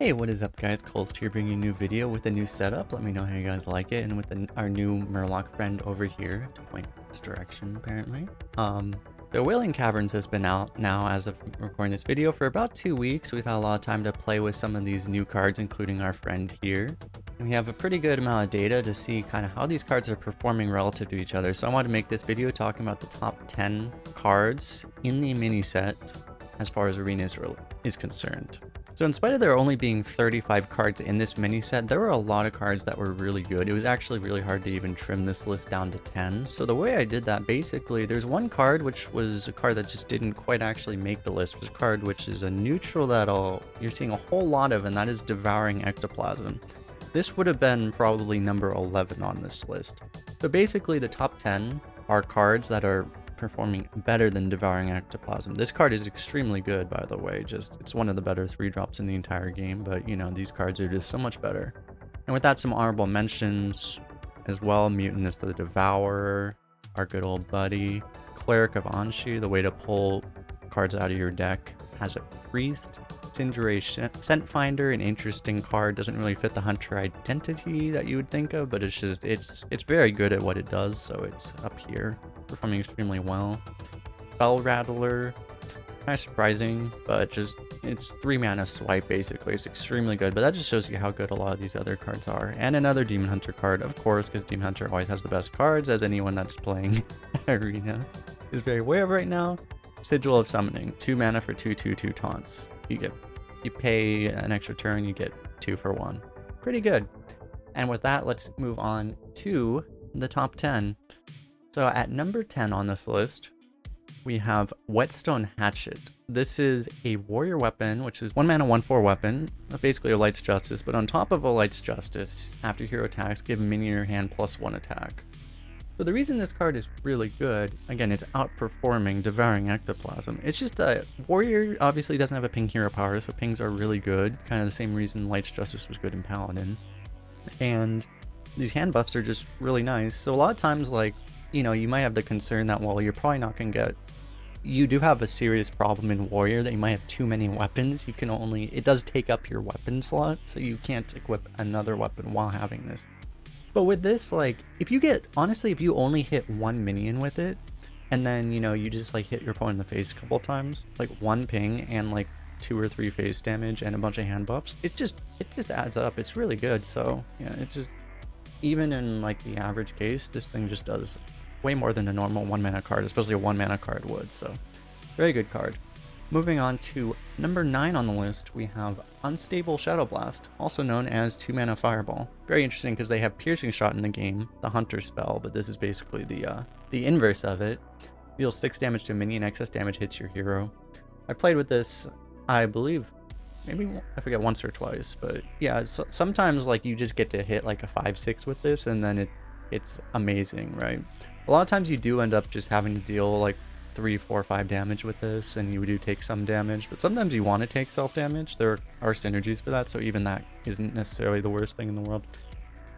Hey, what is up guys? Kolst here bringing you a new video with a new setup. Let me know how you guys like it. And with our new Murloc friend over here to point this direction apparently. The Wailing Caverns has been out now as of recording this video for about 2 weeks. We've had a lot of time to play with some of these new cards, including our friend here. And we have a pretty good amount of data to see kind of how these cards are performing relative to each other. So I wanted to make this video talking about the top 10 cards in the mini set as far as Arena is concerned. So in spite of there only being 35 cards in this mini set, there were a lot of cards that were really good. It was actually really hard to even trim this list down to 10. So the way I did that, basically, there's one card which was a card that just didn't quite actually make the list. It was a card which is a neutral that you're seeing a whole lot of, and that is Devouring Ectoplasm. This would have been probably number 11 on this list. So basically the top 10 are cards that are performing better than Devouring Ectoplasm. This card is extremely good, by the way. It's one of the better 3-drops in the entire game, but you know, these cards are just so much better. And with that, some honorable mentions as well. Mutinous the Devourer, our good old buddy. Cleric of Anshi, the way to pull cards out of your deck as a priest. Cinderace Scent Finder, an interesting card. Doesn't really fit the hunter identity that you would think of, but it's very good at what it does, so it's up here, performing extremely well. Spell Rattler, kind of surprising, but it's 3 mana swipe basically. It's extremely good, but that just shows you how good a lot of these other cards are. And another Demon Hunter card, of course, because Demon Hunter always has the best cards, as anyone that's playing Arena is very aware of right now. Sigil of Summoning, 2 mana for 2/2/2 taunts. You pay an extra turn, you get 2 for 1. Pretty good. And with that, let's move on to the top 10. So at number 10 on this list, we have Whetstone Hatchet. This is a warrior weapon, which is 1 mana 1/4 weapon, basically a Light's Justice, but on top of a Light's Justice, after hero attacks, give a minion in your hand +1 attack. So the reason this card is really good, again, it's outperforming Devouring Ectoplasm. It's just a warrior obviously doesn't have a ping hero power, so pings are really good. Kind of the same reason Light's Justice was good in Paladin. And these hand buffs are just really nice. So a lot of times, like, you know, you might have the concern that, well, you're probably not going to get... You do have a serious problem in warrior that you might have too many weapons. You can only... It does take up your weapon slot, so you can't equip another weapon while having this. But with this, like, if you only hit 1 minion with it, and then, you know, you just, like, hit your opponent in the face a couple times, like 1 ping and, like, 2 or 3 face damage and a bunch of hand buffs, it just adds up. It's really good. So, yeah, even in, like, the average case, this thing just does way more than a normal 1 mana card, especially a 1 mana card would. So, very good card. Moving on to number 9 on the list, we have Unstable Shadow Blast, also known as 2 mana Fireball. Very interesting because they have Piercing Shot in the game, the Hunter spell, but this is basically the inverse of it. Deals 6 damage to a minion, excess damage hits your hero. I played with this, I believe, maybe, I forget, once or twice, but yeah, so sometimes, like, you just get to hit like a 5/6 with this, and then it's amazing, right? A lot of times you do end up just having to deal like 3, 4, 5 damage with this, and you do take some damage, but sometimes you want to take self-damage. There are synergies for that, so even that isn't necessarily the worst thing in the world.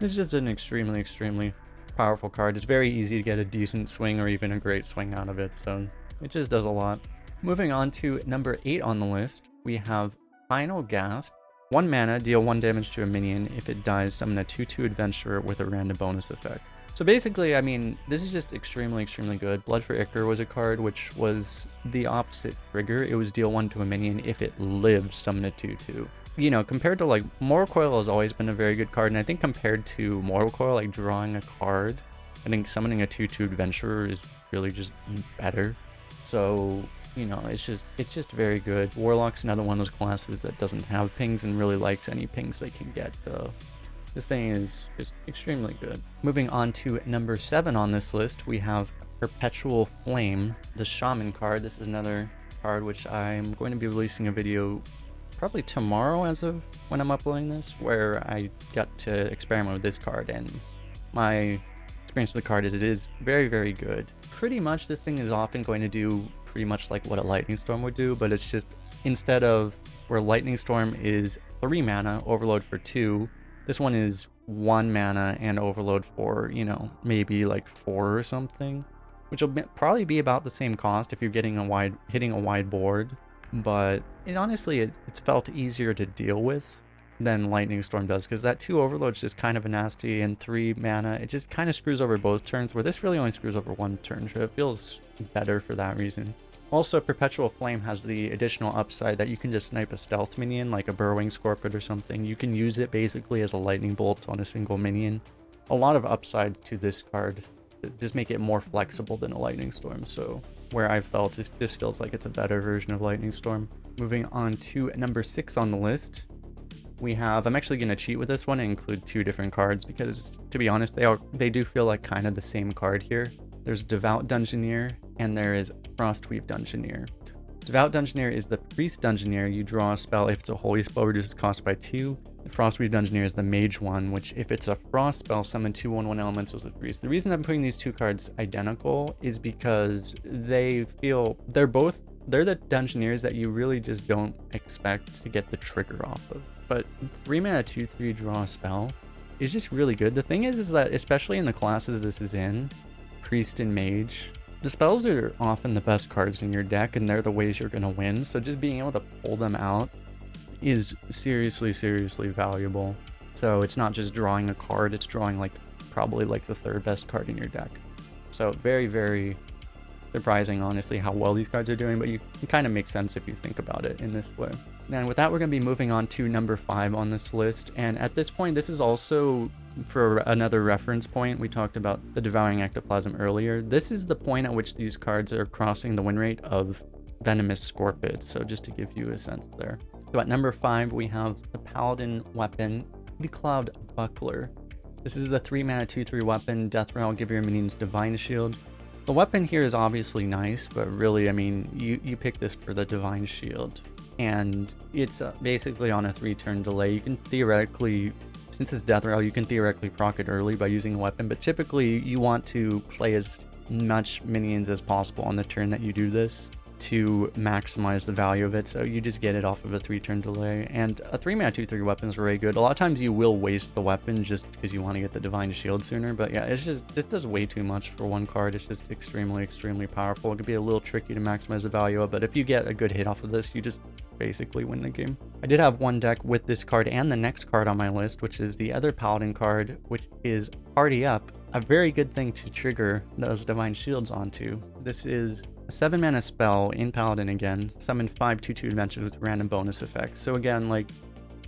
It's just an extremely, extremely powerful card. It's very easy to get a decent swing or even a great swing out of it, so it just does a lot. Moving on to number 8 on the list, we have Final Gasp. 1 mana, deal 1 damage to a minion. If it dies, summon a 2/2 Adventurer with a random bonus effect. So basically, I mean, this is just extremely, extremely good. Blood for Ichor was a card which was the opposite trigger. It was deal 1 to a minion. If it lives, summon a 2/2. You know, compared to, like, Mortal Coil has always been a very good card, and I think compared to Mortal Coil, like, drawing a card, I think summoning a 2/2 Adventurer is really just better. So, you know, it's just very good. Warlock's another one of those classes that doesn't have pings and really likes any pings they can get, so this thing is just extremely good. Moving on to number 7 on this list, we have Perpetual Flame, the Shaman card. This is another card which I'm going to be releasing a video probably tomorrow as of when I'm uploading this, where I got to experiment with this card, and my experience with the card is it is very, very good. Pretty much this thing is often going to do pretty much like what a Lightning Storm would do, but it's just, instead of where Lightning Storm is 3 mana, Overload for 2, this one is 1 mana and Overload for, you know, maybe like 4 or something, which will probably be about the same cost if you're hitting a wide board. But honestly, it's felt easier to deal with than Lightning Storm does, because that 2 overload is just kind of a nasty, and 3 mana, it just kind of screws over both turns, where this really only screws over 1 turn, so it feels better for that reason. Also, Perpetual Flame has the additional upside that you can just snipe a stealth minion, like a Burrowing Scorpion or something. You can use it basically as a lightning bolt on a single minion. A lot of upsides to this card just make it more flexible than a Lightning Storm, so where I felt it just feels like it's a better version of Lightning Storm. Moving on to number 6 on the list, we have, I'm actually going to cheat with this one and include 2 different cards because, to be honest, they do feel like kind of the same card here. There's Devout Dungeoneer and there is Frostweave Dungeoneer. Devout Dungeoneer is the Priest Dungeoneer. You draw a spell if it's a holy spell, reduces cost by 2. The Frostweave Dungeoneer is the mage one, which if it's a frost spell, summon 2/1/1 elementals with freeze. The reason I'm putting these 2 cards identical is because they're the Dungeoneers that you really just don't expect to get the trigger off of. But 3 mana 2/3 draw a spell is just really good. The thing is that especially in the classes this is in, Priest and Mage, the spells are often the best cards in your deck and they're the ways you're going to win. So just being able to pull them out is seriously valuable. So it's not just drawing a card, it's drawing probably the 3rd best card in your deck. So very surprising, honestly, how well these cards are doing, but it kind of makes sense if you think about it in this way. And with that, we're going to be moving on to number 5 on this list. And at this point, this is also, for another reference point, we talked about the Devouring Ectoplasm earlier. This is the point at which these cards are crossing the win rate of Venomous Scorpid. So just to give you a sense there. So at number 5, we have the Paladin weapon, Cloud Buckler. This is the 3 mana 2/3 weapon. Death Ray will give your minions Divine Shield. The weapon here is obviously nice, but really, I mean, you pick this for the Divine Shield. And it's basically on a 3-turn delay. You can theoretically, since it's Death Rattle, you can theoretically proc it early by using a weapon, but typically you want to play as much minions as possible on the turn that you do this to maximize the value of it, so you just get it off of a 3-turn delay. And a 3 mana 2/3 weapon is very good. A lot of times you will waste the weapon just because you want to get the Divine Shield sooner, but yeah, it's just, this does way too much for one card. It's just extremely powerful. It could be a little tricky to maximize the value of, but if you get a good hit off of this, you just basically win the game. I did have one deck with this card and the next card on my list, which is the other Paladin card, which is Party Up, a very good thing to trigger those Divine Shields onto. This is a 7 mana spell in Paladin again, summon 5 2/2 dimensions with random bonus effects. So again,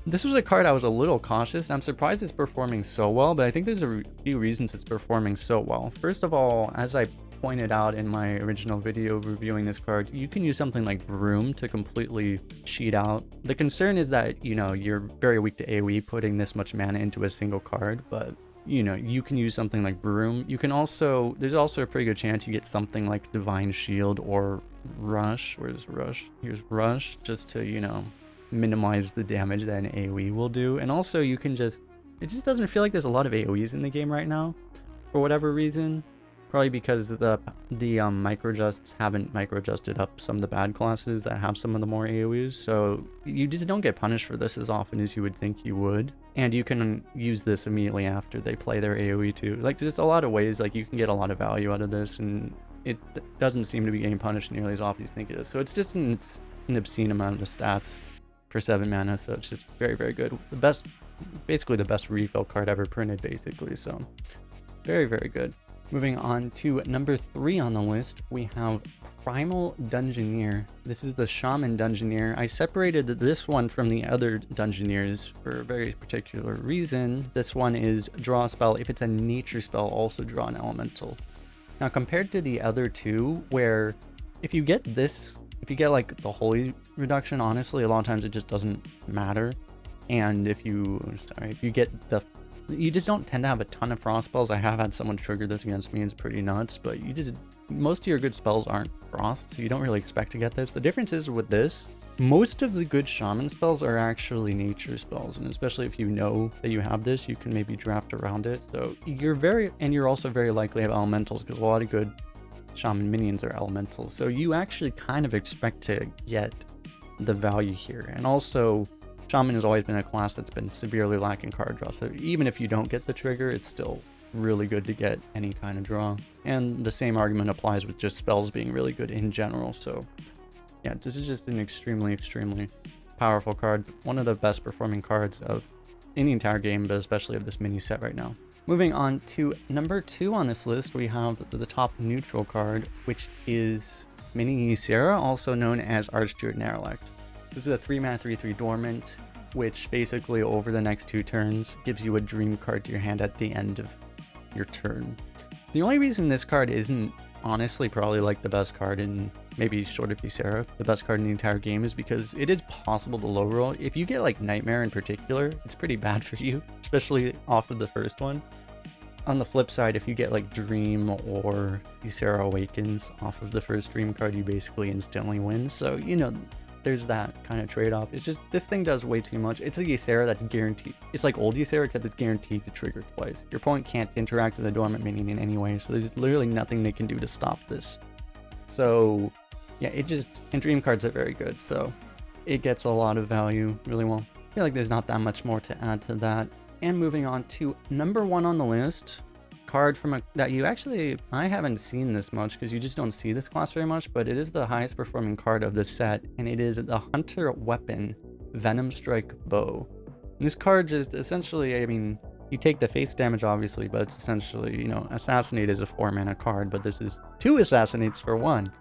this was a card I was a little cautious. I'm surprised it's performing so well, but I think there's a few reasons it's performing so well. First of all, as I pointed out in my original video reviewing this card, you can use something like Broom to completely cheat out. The concern is that, you're very weak to AoE putting this much mana into a single card, but you can use something like Broom. You can also, there's also a pretty good chance you get something like Divine Shield or Rush. Where's Rush? Here's Rush, just to, minimize the damage that an AoE will do. And also you can it just doesn't feel like there's a lot of AoEs in the game right now, for whatever reason. Probably because the microadjusts haven't microadjusted up some of the bad classes that have some of the more AoEs, so you just don't get punished for this as often as you would think you would. And you can use this immediately after they play their AoE too. There's a lot of ways you can get a lot of value out of this, and it doesn't seem to be getting punished nearly as often as you think it is. So it's just an obscene amount of stats for 7 mana, so it's just very good. Basically the best refill card ever printed, basically. So very good. Moving on to number 3 on the list, we have Primal Dungeoneer. This is the Shaman Dungeoneer. I separated this one from the other Dungeoneers for a very particular reason. This one is draw a spell. If it's a nature spell, also draw an elemental. Now, compared to the other two, where if you get the holy reduction, honestly, a lot of times it just doesn't matter. And if you get you just don't tend to have a ton of frost spells. I have had someone trigger this against me, it's pretty nuts, but most of your good spells aren't frost, so you don't really expect to get this. The difference is with this, most of the good shaman spells are actually nature spells, and especially if you know that you have this, you can maybe draft around it. So you're also very likely to have elementals, because a lot of good shaman minions are elementals. So you actually kind of expect to get the value here. And also, Shaman has always been a class that's been severely lacking card draw, so even if you don't get the trigger, it's still really good to get any kind of draw. And the same argument applies with just spells being really good in general. So yeah, this is just an extremely powerful card, one of the best performing cards of in the entire game, but especially of this mini set right now. Moving on to number 2 on this list, we have the top neutral card, which is Mini Ysera, also known as Archsteward Narrowlex. This is a 3-mana 3/3 dormant, which basically over the next 2 turns gives you a dream card to your hand at the end of your turn. The only reason this card isn't honestly probably like the best card in, maybe short of Ysera, the best card in the entire game, is because it is possible to low roll. If you get like Nightmare in particular, it's pretty bad for you, especially off of the first one. On the flip side, if you get like Dream or Ysera Awakens off of the first Dream card, you basically instantly win. So, you know, there's that kind of trade-off. It's just, this thing does way too much. It's a Ysera that's guaranteed. It's like old Ysera, except it's guaranteed to trigger twice. Your opponent can't interact with a dormant minion in any way, so there's literally nothing they can do to stop this. So, yeah, it just, and Dream cards are very good, so it gets a lot of value really well. I feel like there's not that much more to add to that. And moving on to number 1 on the list, card from that you actually, I haven't seen this much because you just don't see this class very much, but it is the highest performing card of this set, and it is the Hunter Weapon Venom Strike Bow. And this card just essentially, I mean, you take the face damage obviously, but it's essentially, you know, Assassinate is a 4-mana card, but this is 2 Assassinates for 1.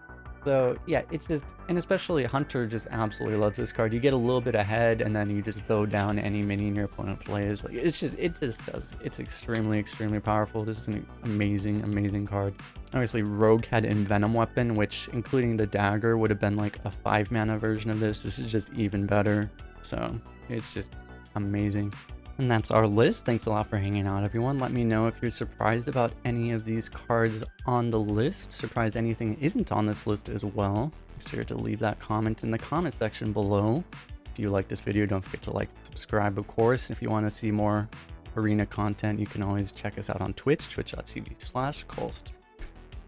So yeah, it's just, and especially Hunter just absolutely loves this card. You get a little bit ahead and then you just bow down any minion your opponent plays. Like, it's just, it just does, it's extremely powerful. This is an amazing card. Obviously Rogue had Envenom Weapon, which including the dagger would have been like a 5-mana version of this. This is just even better. So it's just amazing. And that's our list. Thanks a lot for hanging out, everyone. Let me know if you're surprised about any of these cards on the list. Surprised anything isn't on this list as well. Make sure to leave that comment in the comment section below. If you like this video, don't forget to like and subscribe, of course. If you want to see more arena content, you can always check us out on Twitch, twitch.tv/kolst.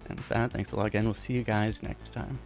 And with that, thanks a lot again. We'll see you guys next time.